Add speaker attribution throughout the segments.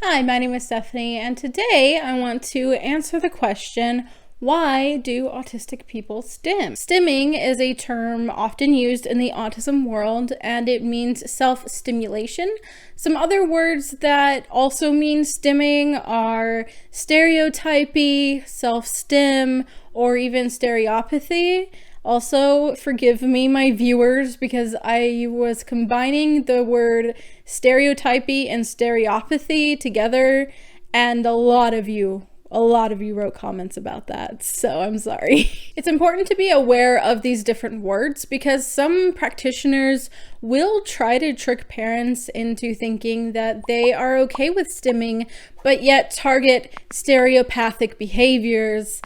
Speaker 1: Hi, my name is Stephanie, and today I want to answer the question, why do autistic people stim? Stimming is a term often used in the autism world, and it means self-stimulation. Some other words that also mean stimming are stereotypy, self-stim, or even stereopathy. Also, forgive me, my viewers, because I was combining the word stereotypy and stereopathy together, and a lot of you wrote comments about that, so I'm sorry. It's important to be aware of these different words because some practitioners will try to trick parents into thinking that they are okay with stimming, but yet target stereopathic behaviors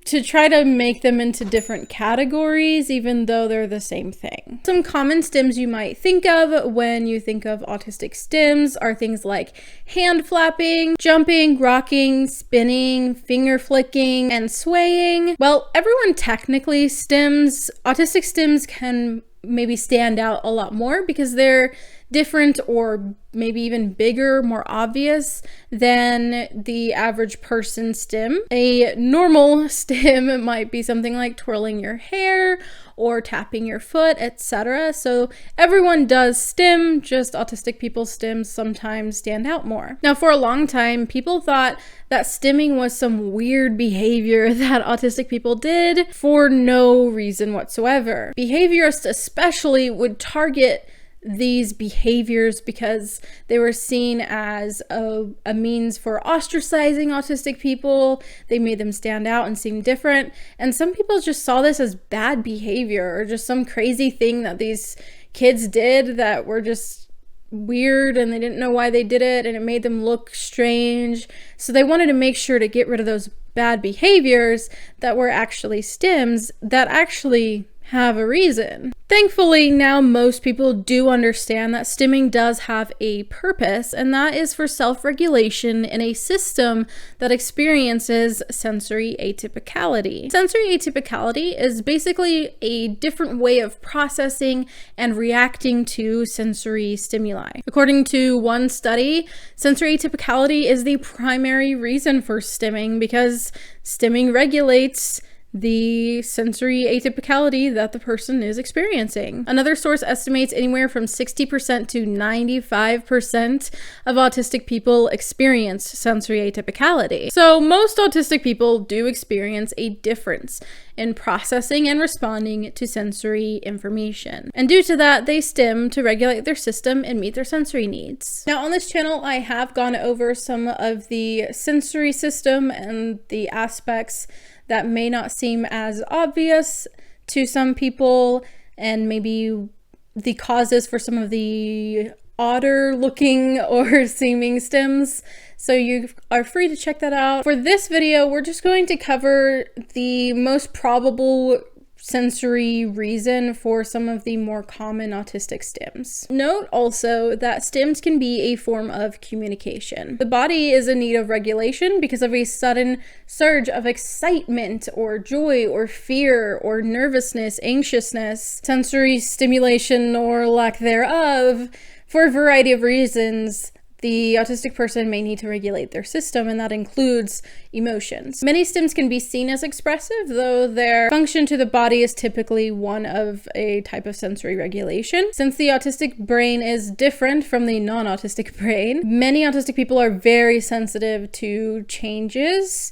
Speaker 1: to try to make them into different categories, even though they're the same thing. Some common stims you might think of when you think of autistic stims are things like hand flapping, jumping, rocking, spinning, finger flicking, and swaying. Well, everyone technically stims. Autistic stims can maybe stand out a lot more because they're different or maybe even bigger, more obvious than the average person stim. A normal stim might be something like twirling your hair or tapping your foot, etc. So everyone does stim, just autistic people's stims sometimes stand out more. Now, for a long time, people thought that stimming was some weird behavior that autistic people did for no reason whatsoever. Behaviorists especially would target these behaviors because they were seen as a means for ostracizing autistic people. They made them stand out and seem different. And some people just saw this as bad behavior or just some crazy thing that these kids did that were just weird and they didn't know why they did it and it made them look strange. So they wanted to make sure to get rid of those bad behaviors that were actually stims that actually have a reason. Thankfully, now most people do understand that stimming does have a purpose, and that is for self-regulation in a system that experiences sensory atypicality. Sensory atypicality is basically a different way of processing and reacting to sensory stimuli. According to one study, sensory atypicality is the primary reason for stimming because stimming regulates the sensory atypicality that the person is experiencing. Another source estimates anywhere from 60% to 95% of autistic people experience sensory atypicality. So most autistic people do experience a difference in processing and responding to sensory information. And due to that, they stim to regulate their system and meet their sensory needs. Now on this channel, I have gone over some of the sensory system and the aspects that may not seem as obvious to some people, and maybe the causes for some of the odder looking or seeming stims. So you are free to check that out. For this video, we're just going to cover the most probable sensory reason for some of the more common autistic stims. Note also that stims can be a form of communication. The body is in need of regulation because of a sudden surge of excitement or joy or fear or nervousness, anxiousness, sensory stimulation or lack thereof. For a variety of reasons, the autistic person may need to regulate their system, and that includes emotions. Many stims can be seen as expressive, though their function to the body is typically one of a type of sensory regulation. Since the autistic brain is different from the non-autistic brain, many autistic people are very sensitive to changes,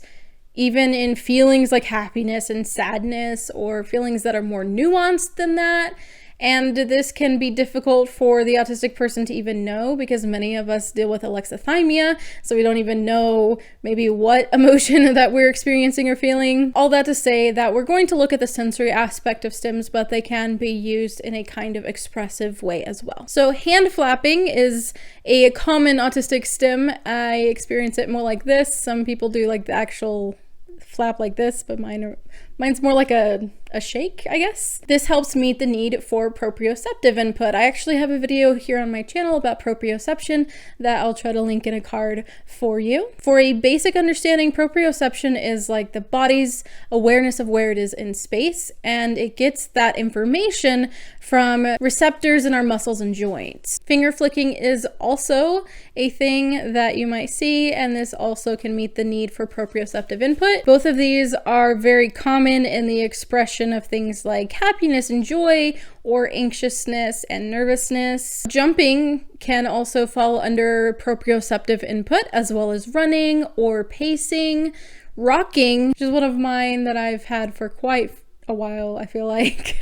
Speaker 1: even in feelings like happiness and sadness, or feelings that are more nuanced than that. And this can be difficult for the autistic person to even know because many of us deal with alexithymia, so we don't even know maybe what emotion that we're experiencing or feeling. All that to say that we're going to look at the sensory aspect of stims, but they can be used in a kind of expressive way as well. So hand flapping is a common autistic stim. I experience it more like this. Some people do like the actual flap like this, but mine's more like a a shake, I guess. This helps meet the need for proprioceptive input. I actually have a video here on my channel about proprioception that I'll try to link in a card for you. For a basic understanding, proprioception is like the body's awareness of where it is in space, and it gets that information from receptors in our muscles and joints. Finger flicking is also a thing that you might see, and this also can meet the need for proprioceptive input. Both of these are very common in the expression of things like happiness and joy, or anxiousness and nervousness. Jumping can also fall under proprioceptive input, as well as running or pacing. Rocking, which is one of mine that I've had for quite a while, I feel like,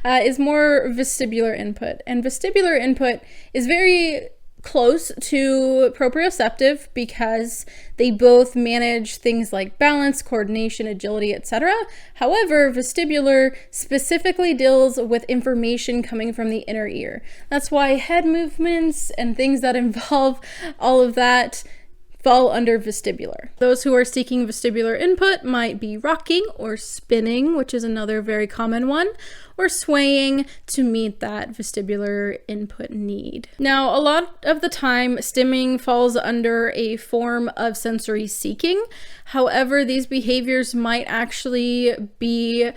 Speaker 1: is more vestibular input. And vestibular input is very close to proprioceptive because they both manage things like balance, coordination, agility, etc. However, vestibular specifically deals with information coming from the inner ear. That's why head movements and things that involve all of that fall under vestibular. Those who are seeking vestibular input might be rocking or spinning, which is another very common one, or swaying to meet that vestibular input need. Now, a lot of the time, stimming falls under a form of sensory seeking. However, these behaviors might actually be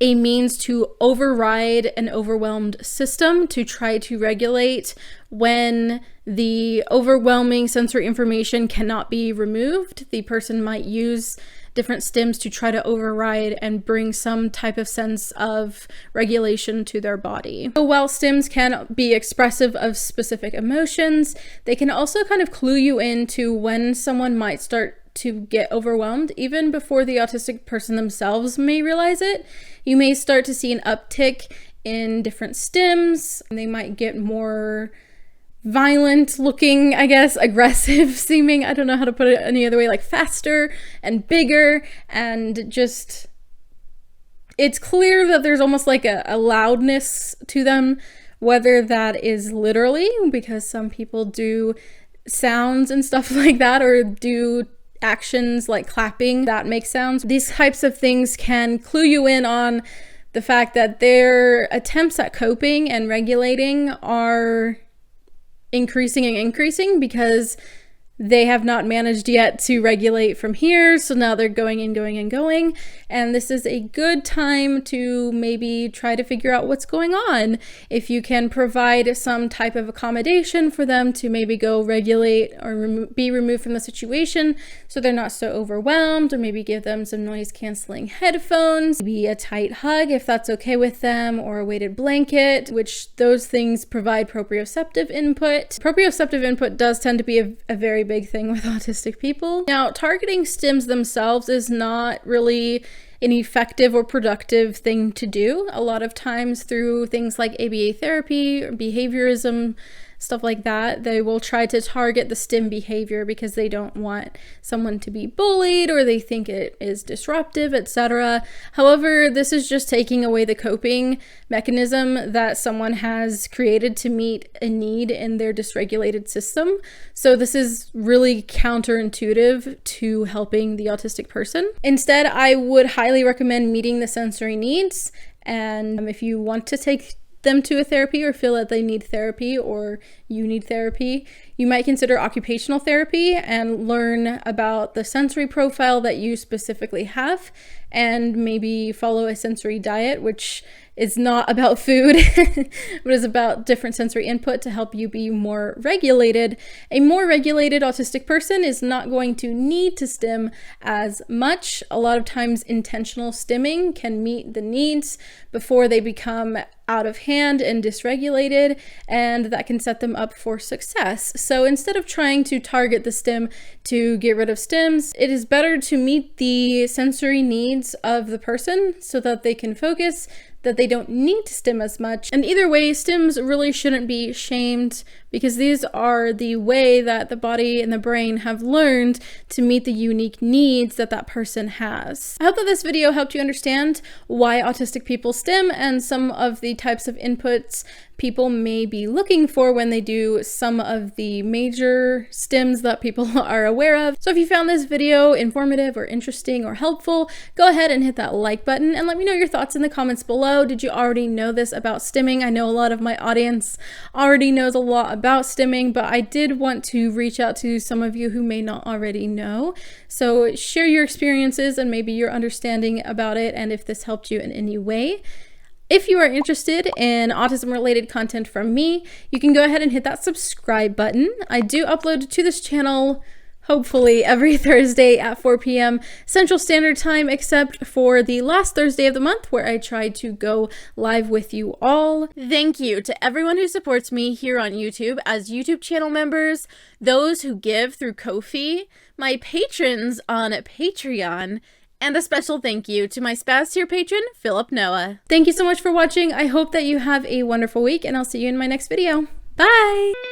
Speaker 1: a means to override an overwhelmed system to try to regulate when the overwhelming sensory information cannot be removed. The person might use different stims to try to override and bring some type of sense of regulation to their body. So while stims can be expressive of specific emotions, they can also kind of clue you into when someone might start to get overwhelmed, even before the autistic person themselves may realize it. You may start to see an uptick in different stims. They might get more violent looking, I guess, aggressive seeming, I don't know how to put it any other way, like faster and bigger, and just, it's clear that there's almost like a loudness to them, whether that is literally, because some people do sounds and stuff like that, or do actions like clapping that make sounds. These types of things can clue you in on the fact that their attempts at coping and regulating are increasing and increasing because they have not managed yet to regulate from here. So now they're going and going and going. And this is a good time to maybe try to figure out what's going on. If you can provide some type of accommodation for them to maybe go regulate or be removed from the situation so they're not so overwhelmed, or maybe give them some noise canceling headphones, maybe a tight hug if that's okay with them, or a weighted blanket, which those things provide proprioceptive input. Proprioceptive input does tend to be a very big thing with autistic people. Now, targeting stims themselves is not really an effective or productive thing to do. A lot of times through things like ABA therapy or behaviorism, stuff like that, they will try to target the stim behavior because they don't want someone to be bullied or they think it is disruptive, etc. However, this is just taking away the coping mechanism that someone has created to meet a need in their dysregulated system. So this is really counterintuitive to helping the autistic person. Instead, I would highly recommend meeting the sensory needs. And if you want to take them to a therapy or feel that they need therapy or you need therapy, you might consider occupational therapy and learn about the sensory profile that you specifically have, and maybe follow a sensory diet, which is not about food, but is about different sensory input to help you be more regulated. A more regulated autistic person is not going to need to stim as much. A lot of times intentional stimming can meet the needs before they become out of hand and dysregulated, and that can set them up for success. So instead of trying to target the stim to get rid of stims, it is better to meet the sensory needs of the person so that they can focus, that they don't need to stim as much. And either way, stims really shouldn't be shamed, because these are the way that the body and the brain have learned to meet the unique needs that that person has. I hope that this video helped you understand why autistic people stim and some of the types of inputs people may be looking for when they do some of the major stims that people are aware of. So if you found this video informative or interesting or helpful, go ahead and hit that like button and let me know your thoughts in the comments below. Did you already know this about stimming? I know a lot of my audience already knows a lot about stimming, but I did want to reach out to some of you who may not already know. So share your experiences and maybe your understanding about it, and if this helped you in any way. If you are interested in autism-related content from me, you can go ahead and hit that subscribe button. I do upload to this channel hopefully every Thursday at 4 p.m. Central Standard Time, except for the last Thursday of the month where I try to go live with you all. Thank you to everyone who supports me here on YouTube as YouTube channel members, those who give through Ko-fi, my patrons on Patreon, and a special thank you to my Spaz tier patron, Philip Noah. Thank you so much for watching. I hope that you have a wonderful week, and I'll see you in my next video. Bye!